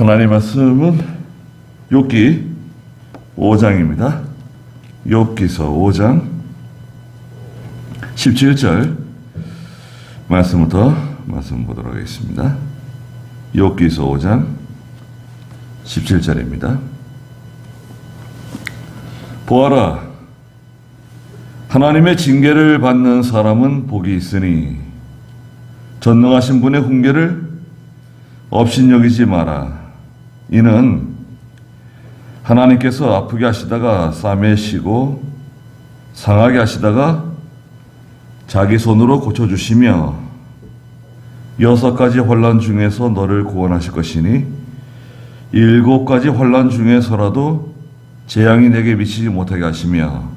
하나님 말씀은 욥기 5장입니다. 욥기서 5장 17절 말씀부터 말씀 보도록 하겠습니다. 욥기서 5장 17절입니다. 보아라, 하나님의 징계를 받는 사람은 복이 있으니 전능하신 분의 훈계를 업신여기지 마라. 이는 하나님께서 아프게 하시다가 싸매시고 상하게 하시다가 자기 손으로 고쳐주시며 6가지 환난 중에서 너를 구원하실 것이니 7가지 환난 중에서라도 재앙이 내게 미치지 못하게 하시며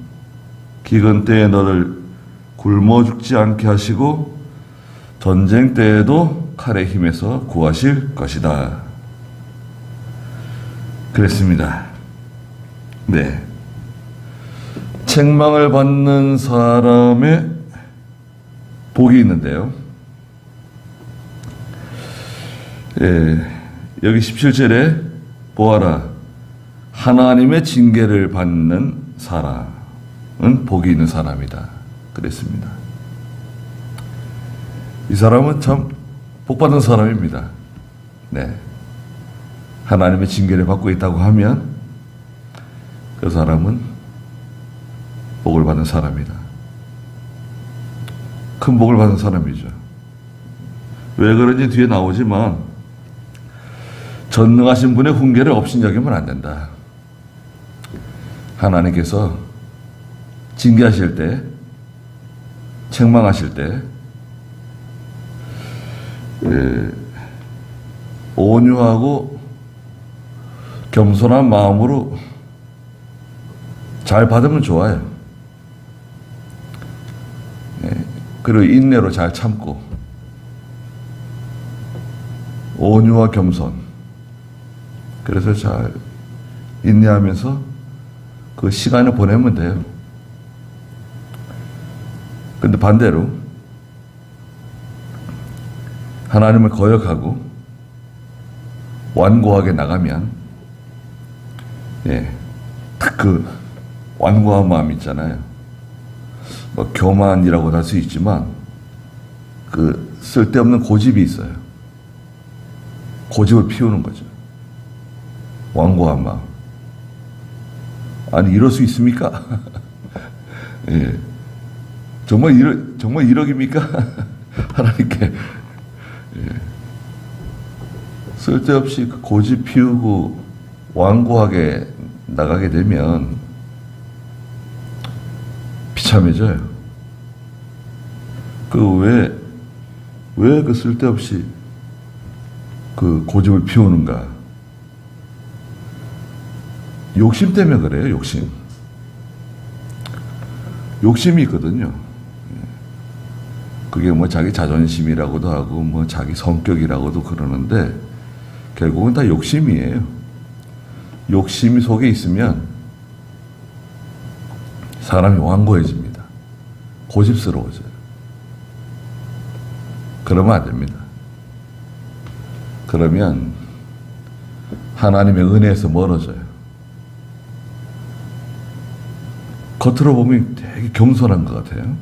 기근 때에 너를 굶어 죽지 않게 하시고 전쟁 때에도 칼의 힘에서 구하실 것이다. 그랬습니다. 네. 책망을 받는 사람의 복이 있는데요. 여기 17절에 보아라, 하나님의 징계를 받는 사람은 복이 있는 사람이다. 그랬습니다. 이 사람은 참 복받은 사람입니다. 네. 하나님의 징계를 받고 있다고 하면 그 사람은 복을 받는 사람이다. 큰 복을 받는 사람이죠. 왜 그런지 뒤에 나오지만 전능하신 분의 훈계를 업신여기면 안 된다. 하나님께서 징계하실 때, 책망하실 때 온유하고 겸손한 마음으로 잘 받으면 좋아요. 그리고 인내로 잘 참고 온유와 겸손, 그래서 잘 인내하면서 그 시간을 보내면 돼요. 근데 반대로 하나님을 거역하고 완고하게 나가면 딱 그 완고한 마음 있잖아요. 뭐 교만이라고 할 수 있지만 그 쓸데없는 고집이 있어요. 고집을 피우는 거죠. 완고한 마음. 아니 이럴 수 있습니까? 예. 정말 이러깁니까? 하나님께 쓸데없이 고집 피우고 완고하게 나가게 되면 비참해져요. 왜 그 쓸데없이 그 고집을 피우는가? 욕심 때문에 그래요, 욕심. 욕심이 있거든요. 그게 뭐 자기 자존심이라고도 하고 뭐 자기 성격이라고도 그러는데 결국은 다 욕심이에요. 욕심이 속에 있으면 사람이 완고해집니다. 고집스러워져요. 그러면 안 됩니다. 그러면 하나님의 은혜에서 멀어져요. 겉으로 보면 되게 겸손한 것 같아요.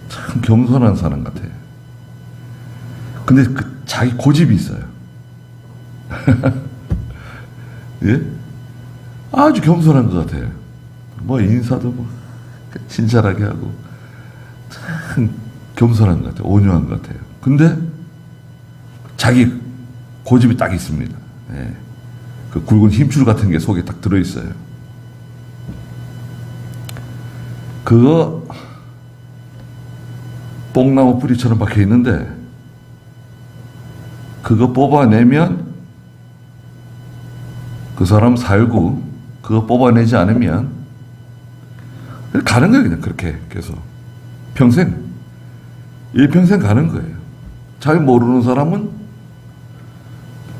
참 겸손한 사람 같아요. 근데 그 자기 고집이 있어요. 예? 아주 겸손한 것 같아요. 뭐 인사도 뭐 친절하게 하고 참 겸손한 것 같아요. 온유한 것 같아요. 근데 자기 고집이 딱 있습니다. 예. 그 굵은 힘줄 같은 게 속에 딱 들어있어요. 그거 뽕나무 뿌리처럼 박혀 있는데 그거 뽑아내면 그 사람 살고 그거 뽑아내지 않으면 가는 거예요. 그냥 그렇게 계속 평생 일평생 가는 거예요. 잘 모르는 사람은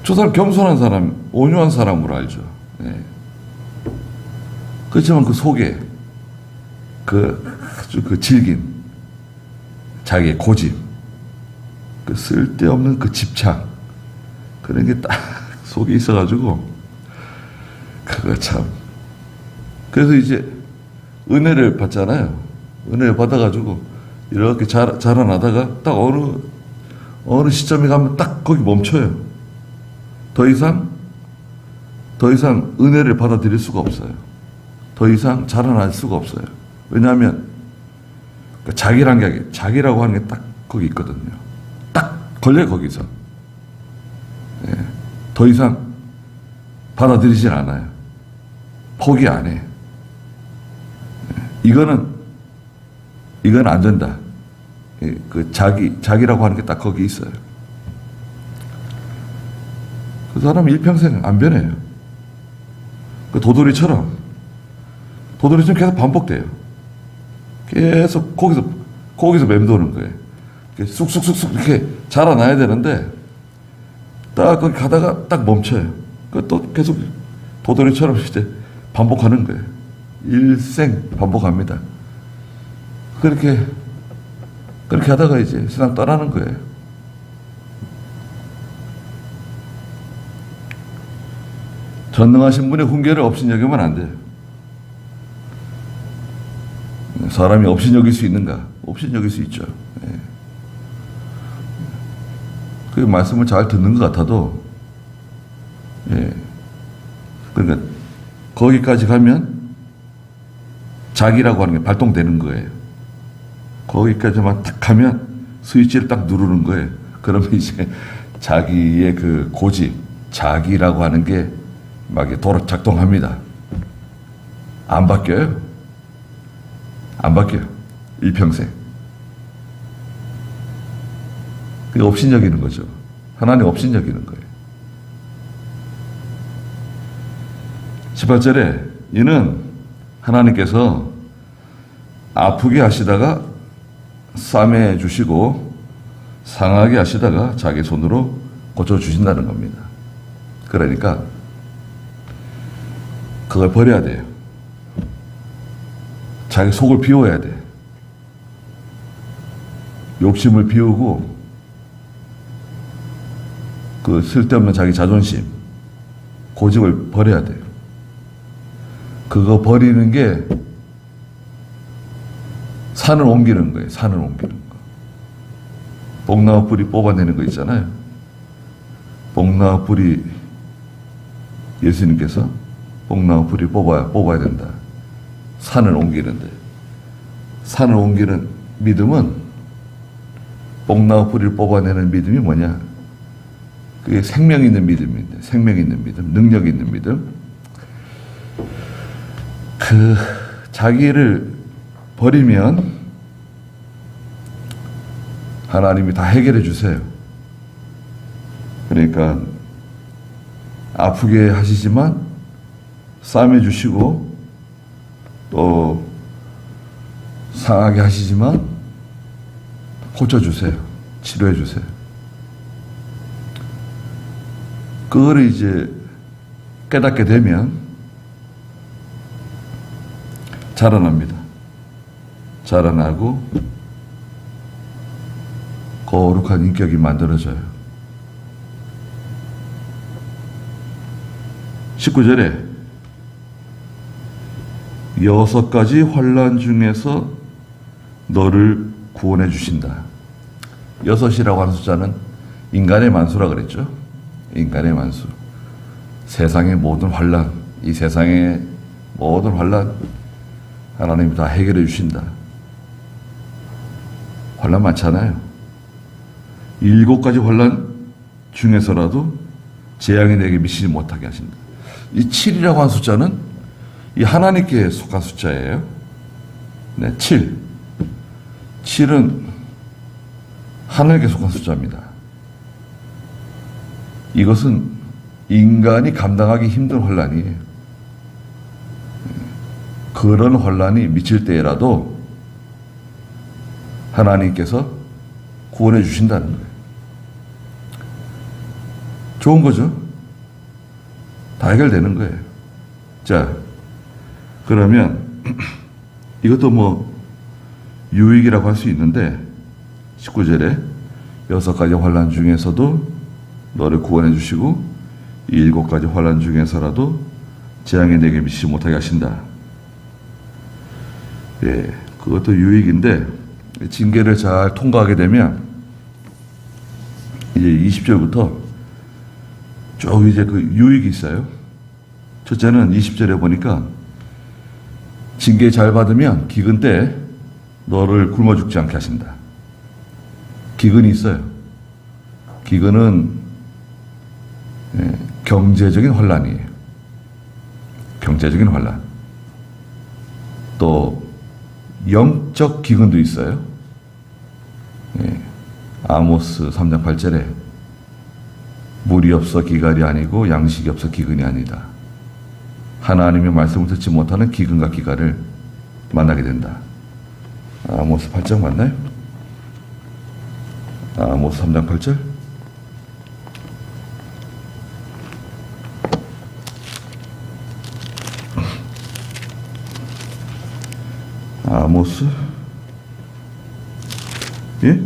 저 사람 겸손한 사람, 온유한 사람으로 알죠. 네. 그렇지만 그 속에 아주 그 질긴 자기의 고집, 그 쓸데없는 그 집착, 그런 게 딱 속에 있어가지고 그거 참. 그래서 이제 은혜를 받잖아요. 은혜를 받아가지고 이렇게 자라나다가 딱 어느 시점에 가면 딱 거기 멈춰요. 더 이상 은혜를 받아들일 수가 없어요. 더 이상 자라날 수가 없어요. 왜냐하면 자기라고 하는 게 딱 거기 있거든요. 딱 걸려요, 거기서. 예. 더 이상 받아들이질 않아요. 포기 안 해. 예. 이건 안 된다. 예. 그 자기라고 하는 게 딱 거기 있어요. 그 사람은 일평생 안 변해요. 그 도돌이처럼 계속 반복돼요. 계속 거기서 맴도는 거예요. 쑥쑥쑥쑥 이렇게 자라나야 되는데 딱 거기 가다가 딱 멈춰요. 그 또 계속 도돌이처럼 이제 반복하는 거예요. 일생 반복합니다. 그렇게 하다가 이제 세상 떠나는 거예요. 전능하신 분의 훈계를 업신여기면 안 돼요. 사람이 업신여길 수 있는가? 업신여길 수 있죠. 예. 그 말씀을 잘 듣는 것 같아도, 예. 그러니까 거기까지 가면 자기라고 하는 게 발동되는 거예요. 거기까지만 딱 가면 스위치를 딱 누르는 거예요. 그러면 이제 자기의 그 고집, 자기라고 하는 게 막 작동합니다. 안 바뀌어요. 안 바뀌어요. 일평생. 그게 업신여기는 거죠. 하나님 업신여기는 거예요. 18절에 이는 하나님께서 아프게 하시다가 싸매 주시고 상하게 하시다가 자기 손으로 고쳐주신다는 겁니다. 그러니까 그걸 버려야 돼요. 자기 속을 비워야 돼. 욕심을 비우고 그 쓸데없는 자기 자존심, 고집을 버려야 돼요. 그거 버리는 게 산을 옮기는 거예요. 산을 옮기는 거. 복나무 뿌리 뽑아내는 거 있잖아요. 복나무 뿌리 예수님께서 복나무 뿌리 뽑아야 된다. 산을 옮기는데 산을 옮기는 믿음은 복나무 뿌리를 뽑아내는 믿음이 뭐냐? 그게 생명 있는 믿음인데 생명 있는 믿음, 능력 있는 믿음. 그 자기를 버리면 하나님이 다 해결해 주세요. 그러니까 아프게 하시지만 싸매 주시고 또 상하게 하시지만 고쳐주세요. 치료해 주세요. 그거를 이제 깨닫게 되면 자라납니다. 자라나고 거룩한 인격이 만들어져요. 19절에 6가지 환난 중에서 너를 구원해 주신다. 6이라고 하는 숫자는 인간의 만수라 그랬죠. 인간의 만수. 세상의 모든 환난, 이 세상의 모든 환난 하나님이 다 해결해 주신다. 환난 많잖아요. 7가지 환난 중에서라도 재앙이 내게 미치지 못하게 하신다. 이 7이라고 하는 숫자는 이 하나님께 속한 숫자예요. 네, 7. 7은 하늘께 속한 숫자입니다. 이것은 인간이 감당하기 힘든 환난이에요. 그런 환난이 미칠 때라도 하나님께서 구원해 주신다는 거예요. 좋은 거죠? 다 해결되는 거예요. 자, 그러면 이것도 뭐 유익이라고 할 수 있는데 19절에 6가지 환난 중에서도 너를 구원해 주시고 이 7가지 환난 중에서라도 재앙이 내게 미치지 못하게 하신다. 예, 그것도 유익인데 징계를 잘 통과하게 되면 이제 20절부터 쭉 이제 그 유익이 있어요. 첫째는 20절에 보니까 징계 잘 받으면 기근 때 너를 굶어 죽지 않게 하신다. 기근이 있어요. 기근은 경제적인 환란이에요. 경제적인 환란. 또 영적 기근도 있어요. 아모스 3장 8절에 물이 없어 기갈이 아니고 양식이 없어 기근이 아니다. 하나님의 말씀을 듣지 못하는 기근과 기갈을 만나게 된다. 아모스 8장 맞나요? 아모스 3장 8절? 아모스? 예?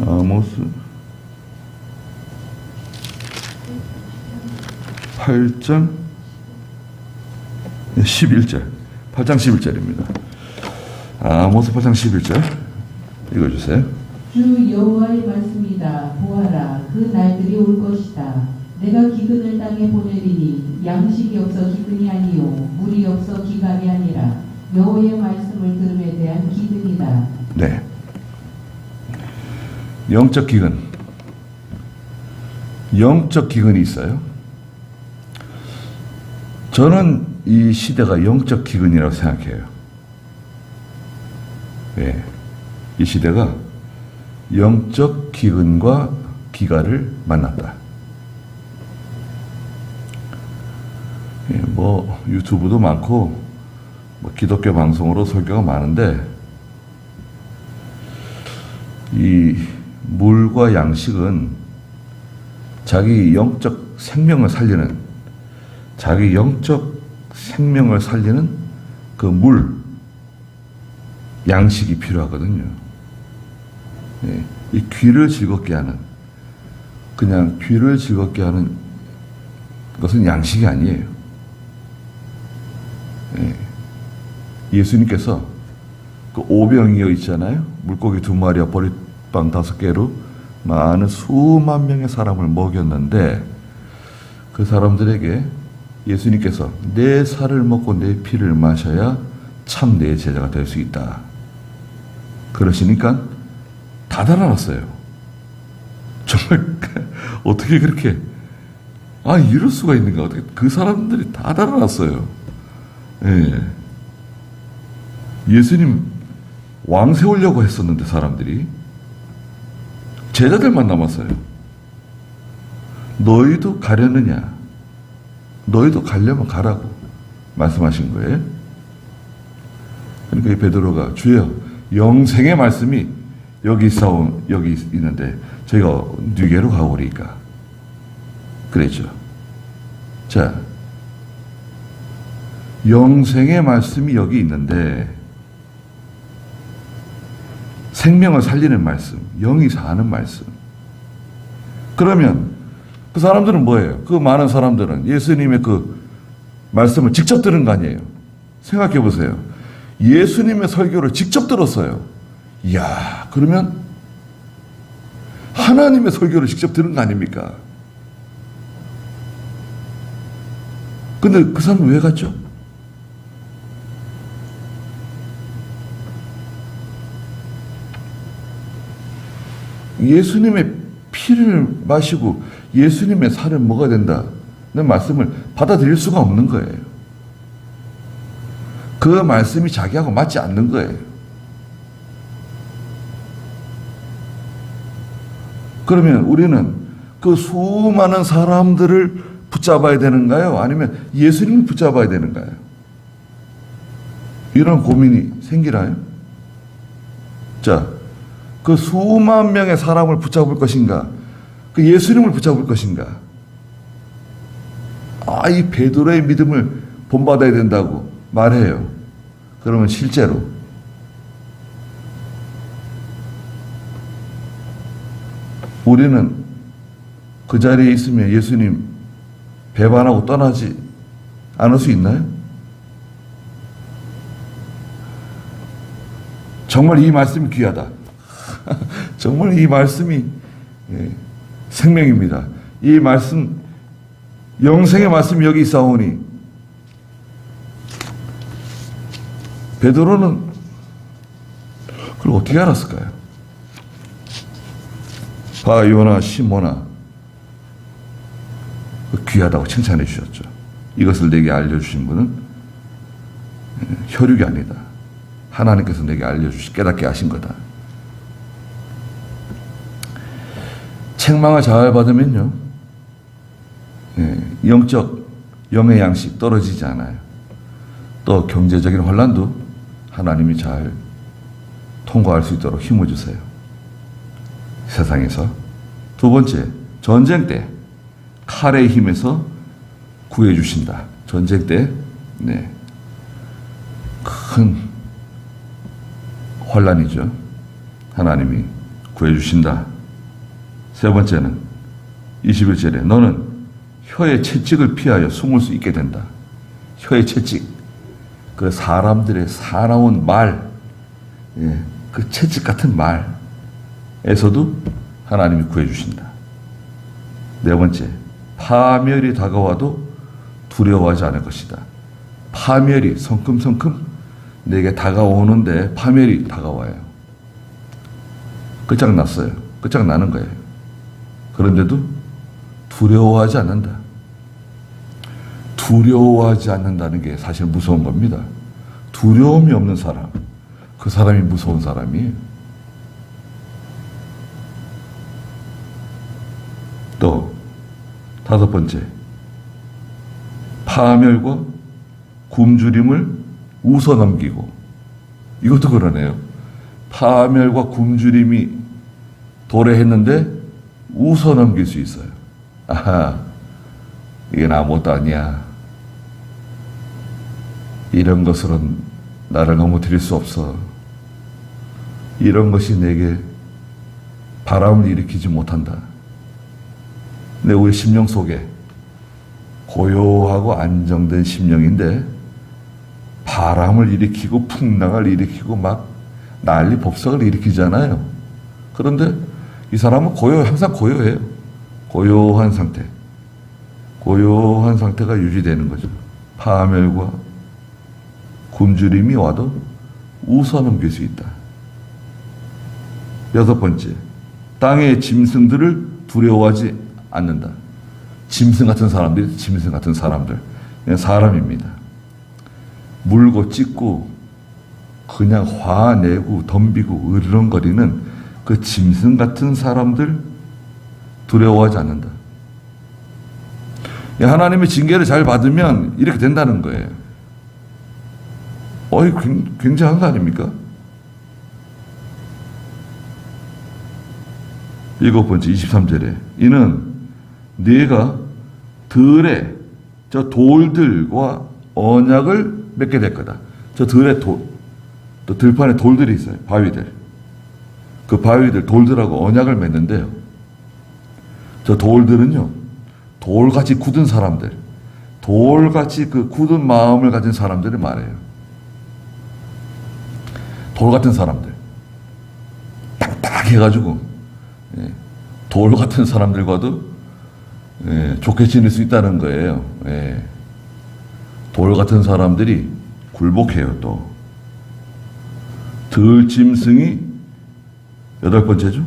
아모스 8장 11절. 8장 11절입니다. 아모스 8장 11절 읽어주세요. 주 여호와의 말씀이다. 보아라, 그 날들이 올 것이다. 내가 기근을 땅에 보내리니 양식이 없어 기근이 아니요 물이 없어 기갈이 아니라 여호와의 말씀을 들음에 대한 기근이다. 네. 영적 기근. 영적 기근이 있어요. 저는 이 시대가 영적 기근이라고 생각해요. 예. 이 시대가 영적 기근과 기갈을 만났다. 예, 뭐 유튜브도 많고 뭐 기독교 방송으로 설교가 많은데 이 물과 양식은 자기 영적 생명을 살리는, 자기 영적 생명을 살리는 그 물, 양식이 필요하거든요. 예, 이 귀를 즐겁게 하는, 그냥 귀를 즐겁게 하는 것은 양식이 아니에요. 예, 예수님께서 그 오병이어 있잖아요. 물고기 2마리와 보리빵 5개로 많은 수만 명의 사람을 먹였는데 그 사람들에게 예수님께서 내 살을 먹고 내 피를 마셔야 참 내 제자가 될 수 있다. 그러시니까 다 달아났어요. 정말 어떻게 그렇게 이럴 수가 있는가. 어떻게 그 사람들이 다 달아났어요. 예. 예수님 왕 세우려고 했었는데 사람들이 제자들만 남았어요. 너희도 가려느냐? 너희도 가려면 가라고 말씀하신 거예요. 그러니까 이 베드로가 주여 영생의 말씀이 여기 있는데 저희가 누게로 가오리까? 그랬죠. 자, 영생의 말씀이 여기 있는데 생명을 살리는 말씀, 영이 사는 말씀. 그러면 그 사람들은 뭐예요? 그 많은 사람들은 예수님의 그 말씀을 직접 들은 거 아니에요? 생각해 보세요. 예수님의 설교를 직접 들었어요. 이야, 그러면 하나님의 설교를 직접 들은 거 아닙니까? 근데 그 사람은 왜 갔죠? 예수님의 피를 마시고 예수님의 살을 먹어야 된다는 말씀을 받아들일 수가 없는 거예요. 그 말씀이 자기하고 맞지 않는 거예요. 그러면 우리는 그 수많은 사람들을 붙잡아야 되는가요? 아니면 예수님을 붙잡아야 되는가요? 이런 고민이 생기나요? 자, 그 수만 명의 사람을 붙잡을 것인가? 그 예수님을 붙잡을 것인가? 이 베드로의 믿음을 본받아야 된다고 말해요. 그러면 실제로 우리는 그 자리에 있으면 예수님 배반하고 떠나지 않을 수 있나요? 정말 이 말씀이 귀하다. 정말 이 말씀이 생명입니다. 이 말씀, 영생의 말씀이 여기 있사오니 베드로는 그걸 어떻게 알았을까요? 바요나 시모나 귀하다고 칭찬해 주셨죠. 이것을 내게 알려주신 분은 혈육이 아니다. 하나님께서 내게 알려주시 깨닫게 하신 거다. 책망을 잘 받으면요, 영의 양식 떨어지지 않아요. 또 경제적인 혼란도 하나님이 잘 통과할 수 있도록 힘을 주세요. 세상에서. 두 번째, 전쟁 때 칼의 힘에서 구해 주신다. 전쟁 때 큰 혼란이죠. 하나님이 구해 주신다. 세 번째는 21절에 너는 혀의 채찍을 피하여 숨을 수 있게 된다. 혀의 채찍, 그 사람들의 사나운 말, 그 채찍 같은 말에서도 하나님이 구해 주신다. 네 번째, 파멸이 다가와도 두려워하지 않을 것이다. 파멸이 성큼성큼 내게 다가오는데 파멸이 다가와요. 끝장났어요. 끝장나는 거예요. 그런데도 두려워하지 않는다. 두려워하지 않는다는 게 사실 무서운 겁니다. 두려움이 없는 사람, 그 사람이 무서운 사람이에요. 또 다섯 번째, 파멸과 굶주림을 웃어넘기고, 이것도 그러네요. 파멸과 굶주림이 도래했는데 웃어넘길 수 있어요. 아하, 이게 아무것도 아니야. 이런 것으로는 나를 넘어뜨릴 수 없어. 이런 것이 내게 바람을 일으키지 못한다. 근데 우리 심령 속에 고요하고 안정된 심령인데 바람을 일으키고 풍랑을 일으키고 막 난리 법석을 일으키잖아요. 그런데 이 사람은 항상 고요해요. 고요한 상태. 고요한 상태가 유지되는 거죠. 파멸과 굶주림이 와도 웃어넘길 수 있다. 여섯 번째, 땅의 짐승들을 두려워하지 않는다. 짐승 같은 사람들이 짐승 같은 사람들. 그냥 사람입니다. 물고 찢고 그냥 화내고 덤비고 으르렁거리는 그 짐승 같은 사람들 두려워하지 않는다. 하나님의 징계를 잘 받으면 이렇게 된다는 거예요. 굉장한 거 아닙니까? 일곱 번째 23절에 이는 네가 들에 저 돌들과 언약을 맺게 될 거다. 저 들에 또 들판에 돌들이 있어요. 바위들. 그 바위들 돌들하고 언약을 맺는데요. 저 돌들은요, 돌같이 굳은 사람들, 돌같이 그 굳은 마음을 가진 사람들을 말해요. 돌 같은 사람들, 딱딱해가지고 돌 같은 사람들과도 좋게 지낼 수 있다는 거예요. 돌 같은 사람들이 굴복해요. 또 들짐승이 여덟 번째죠.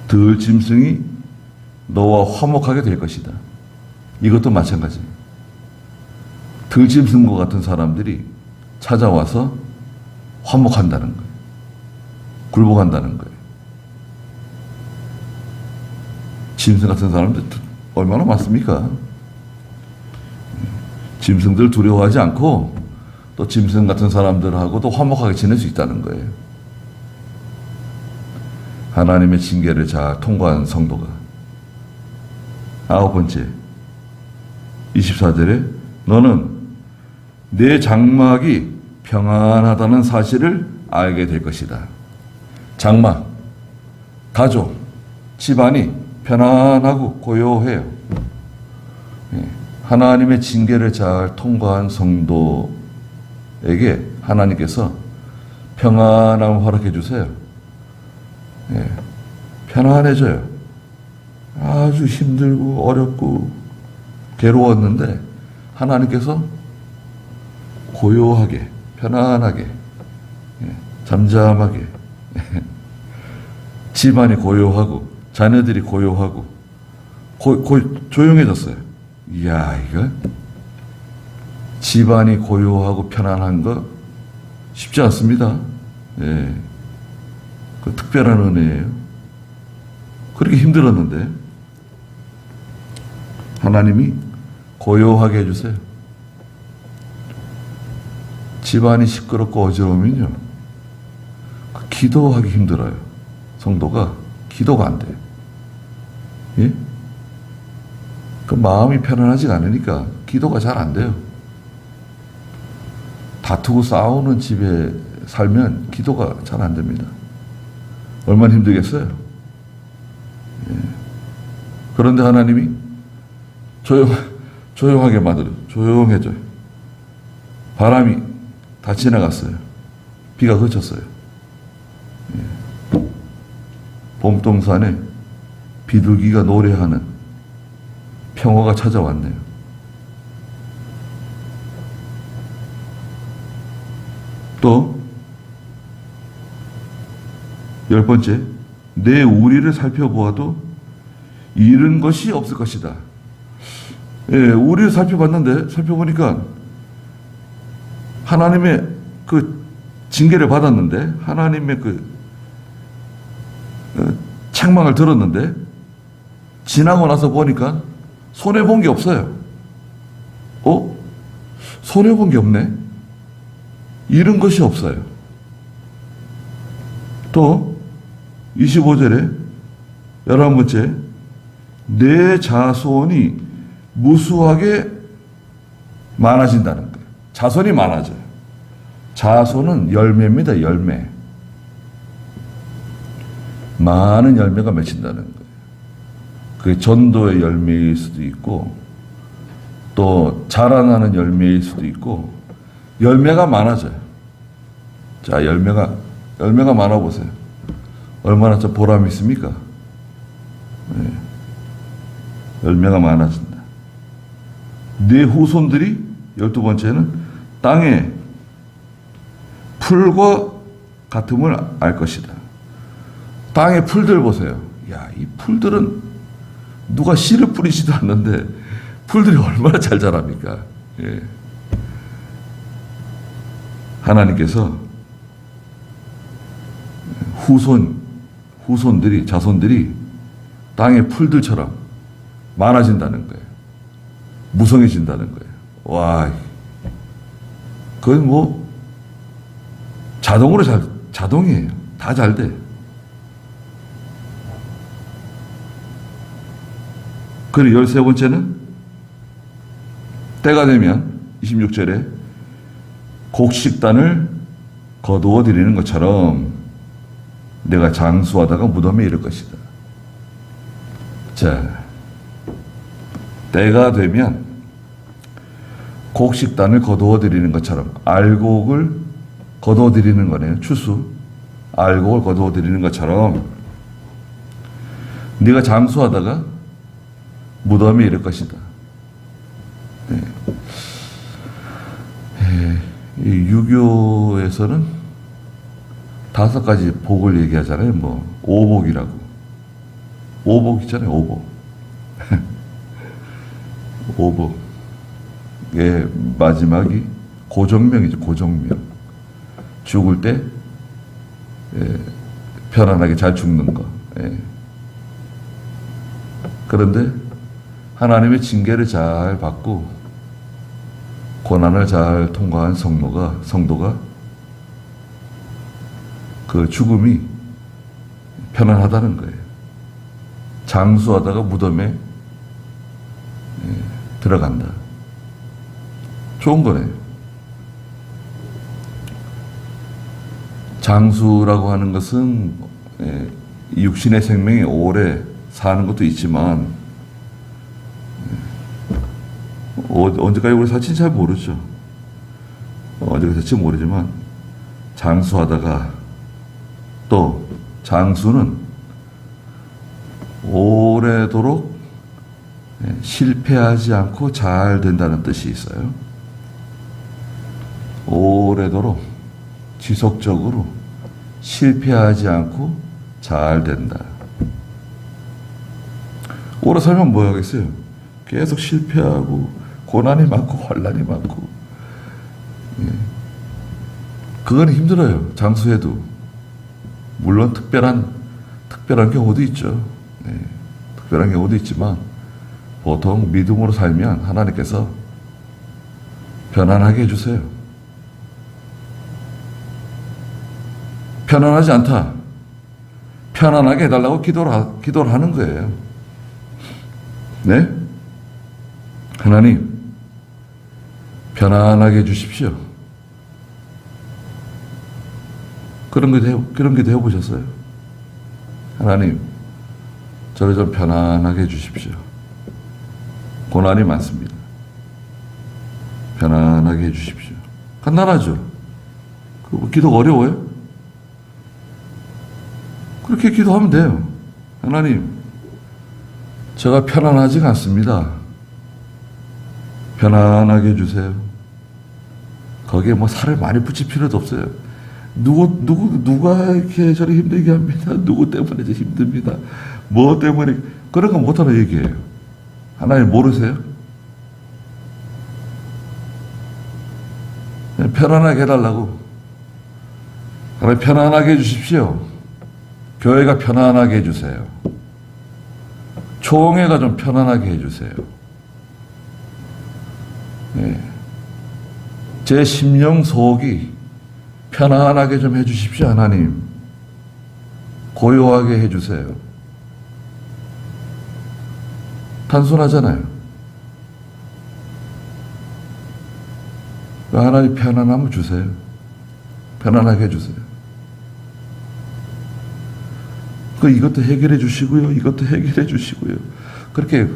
들짐승이 너와 화목하게 될 것이다. 이것도 마찬가지입니다. 들짐승과 같은 사람들이 찾아와서 화목한다는 거예요. 굴복한다는 거예요. 짐승 같은 사람들 얼마나 많습니까? 짐승들 두려워하지 않고 또 짐승 같은 사람들하고도 화목하게 지낼 수 있다는 거예요. 하나님의 징계를 잘 통과한 성도가. 아홉 번째 24절에 너는 내 장막이 평안하다는 사실을 알게 될 것이다. 장막, 가족, 집안이 편안하고 고요해요. 예. 하나님의 징계를 잘 통과한 성도에게 하나님께서 평안함을 허락해 주세요. 예. 편안해져요. 아주 힘들고 어렵고 괴로웠는데 하나님께서 고요하게, 편안하게, 예. 잠잠하게 집안이 고요하고 자녀들이 고요하고 조용해졌어요. 이야, 이거 집안이 고요하고 편안한 거 쉽지 않습니다. 예. 그 특별한 은혜예요. 그렇게 힘들었는데 하나님이 고요하게 해주세요. 집안이 시끄럽고 어지러우면요, 기도하기 힘들어요. 성도가 기도가 안 돼요. 예? 그 마음이 편안하지가 않으니까 기도가 잘 안 돼요. 다투고 싸우는 집에 살면 기도가 잘 안 됩니다. 얼마나 힘들겠어요. 예. 그런데 하나님이 조용하게 만들어요. 조용해져요. 바람이 다 지나갔어요. 비가 그쳤어요. 예. 봄동산에 비둘기가 노래하는 평화가 찾아왔네요. 또 10번째, 내 우리를 살펴보아도 잃은 것이 없을 것이다. 예, 우리를 살펴보니까 하나님의 그 징계를 받았는데, 하나님의 그 책망을 들었는데, 지나고 나서 보니까 손해본 게 없어요. 손해본 게 없네. 잃은 것이 없어요. 또 25절에 11번째, 내 자손이 무수하게 많아진다는 거예요. 자손이 많아져요. 자손은 열매입니다. 열매. 많은 열매가 맺힌다는 거예요. 그게 전도의 열매일 수도 있고, 또 자라나는 열매일 수도 있고, 열매가 많아져요. 자, 열매가 많아 보세요. 얼마나 좀 보람이 있습니까? 네. 열매가 많아진다. 네 후손들이, 12번째는 땅에 풀과 같음을 알 것이다. 땅의 풀들 보세요. 야, 이 풀들은 누가 씨를 뿌리지도 않는데 풀들이 얼마나 잘 자랍니까? 예. 하나님께서 후손들이, 자손들이 땅의 풀들처럼 많아진다는 거예요. 무성해진다는 거예요. 와, 그건 뭐 자동이에요. 다 잘 돼. 그리고 13번째는 때가 되면 26절에 곡식단을 거두어 드리는 것처럼 내가 장수하다가 무덤에 이를 것이다. 자, 때가 되면 곡식단을 거두어 드리는 것처럼, 알곡을 거두어 드리는 거네요. 추수. 알곡을 거두어 드리는 것처럼 네가 장수하다가 무덤에 이를 것이다. 네. 이 유교에서는 5가지 복을 얘기하잖아요. 뭐 오복이라고. 오복 있잖아요. 오복. 오복의 마지막이 고정명이죠. 고정명. 죽을 때 편안하게 잘 죽는 거. 그런데 하나님의 징계를 잘 받고 고난을 잘 통과한 성도가 그 죽음이 편안하다는 거예요. 장수하다가 무덤에 들어간다. 좋은 거네요. 장수라고 하는 것은 육신의 생명이 오래 사는 것도 있지만 언제까지 오래 살지는 잘 모르죠. 언제까지 살지 모르지만 장수하다가 또 장수는 오래도록 실패하지 않고 잘 된다는 뜻이 있어요. 오래도록 지속적으로 실패하지 않고 잘 된다. 오래 살면 뭐 하겠어요? 계속 실패하고 고난이 많고 환난이 많고. 그건 힘들어요. 장수해도. 물론 특별한 경우도 있죠. 특별한 경우도 있지만 보통 믿음으로 살면 하나님께서 편안하게 해주세요. 편안하지 않다. 편안하게 해달라고 기도를 하는 거예요. 네? 하나님, 편안하게 해주십시오. 그런 기도 해보셨어요? 하나님, 저를 좀 편안하게 해주십시오. 고난이 많습니다. 편안하게 해주십시오. 간단하죠? 기도가 어려워요? 그렇게 기도하면 돼요. 하나님, 제가 편안하지가 않습니다. 편안하게 해주세요. 거기에 뭐 살을 많이 붙일 필요도 없어요. 누가 이렇게 저를 힘들게 합니다. 누구 때문에 저 힘듭니다. 뭐 때문에. 그런 거 못하는 얘기예요. 하나님 모르세요? 그냥 편안하게 해달라고. 하나님 편안하게 해주십시오. 교회가 편안하게 해주세요. 총회가 좀 편안하게 해주세요. 네. 제 심령 속이 편안하게 좀 해주십시오, 하나님. 고요하게 해주세요. 단순하잖아요. 하나님 편안함을 주세요. 편안하게 해주세요. 이것도 해결해 주시고요. 이것도 해결해 주시고요. 그렇게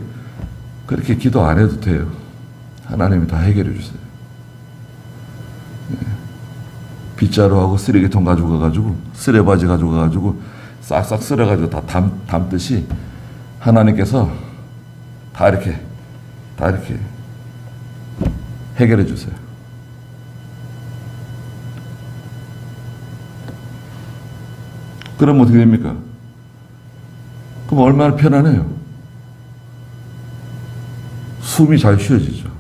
기도 안 해도 돼요. 하나님이 다 해결해 주세요. 빗자루하고 쓰레기통 가지고 가가지고 쓰레바지 가지고 가가지고 싹싹 쓸어가지고 다 담듯이 하나님께서 다 이렇게 해결해 주세요. 그럼 어떻게 됩니까? 그럼 얼마나 편안해요? 숨이 잘 쉬어지죠.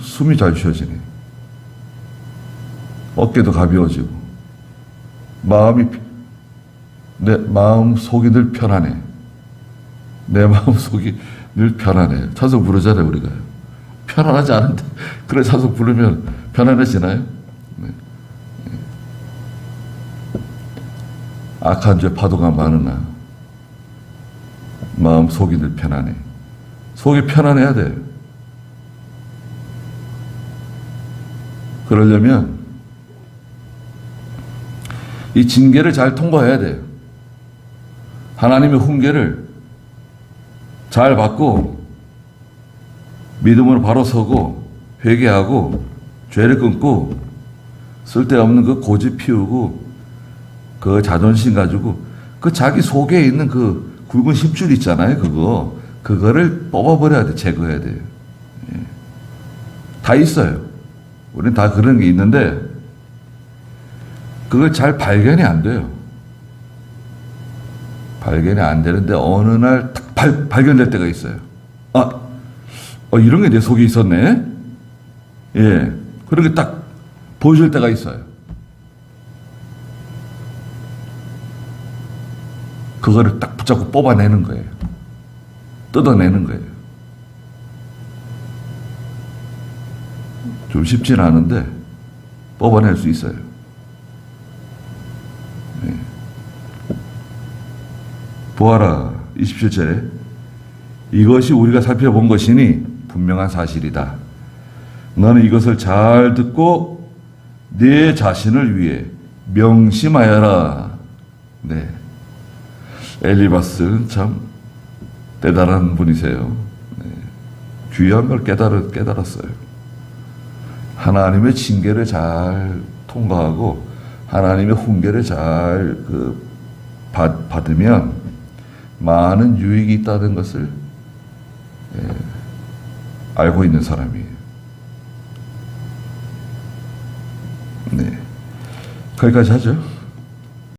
숨이 잘 쉬어지네. 어깨도 가벼워지고, 내 마음 속이 늘 편안해. 내 마음 속이 늘 편안해. 찬송 부르잖아요, 우리가. 편안하지 않은데, 그래 찬송 부르면 편안해지나요? 네. 악한 죄 파도가 많으나, 마음 속이 늘 편안해. 속이 편안해야 돼. 그러려면, 이 징계를 잘 통과해야 돼요. 하나님의 훈계를 잘 받고 믿음으로 바로 서고 회개하고 죄를 끊고 쓸데없는 그 고집 피우고 그 자존심 가지고 그 자기 속에 있는 그 굵은 힘줄 있잖아요. 그거를 뽑아버려야 돼. 제거해야 돼요. 다 있어요. 우리는 다 그런 게 있는데 그걸 잘 발견이 안 돼요. 발견이 안 되는데 어느 날 딱 발견될 때가 있어요. 이런 게 내 속에 있었네. 예, 그런 게 딱 보여줄 때가 있어요. 그거를 딱 붙잡고 뽑아내는 거예요. 뜯어내는 거예요. 좀 쉽지는 않은데 뽑아낼 수 있어요. 보아라 27절에 이것이 우리가 살펴본 것이니 분명한 사실이다. 너는 이것을 잘 듣고 네 자신을 위해 명심하여라. 네. 엘리바스는 참 대단한 분이세요. 네. 귀한 걸 깨달았어요. 하나님의 징계를 잘 통과하고 하나님의 훈계를 잘 받으면 많은 유익이 있다는 것을 알고 있는 사람이에요. 네. 거기까지 하죠.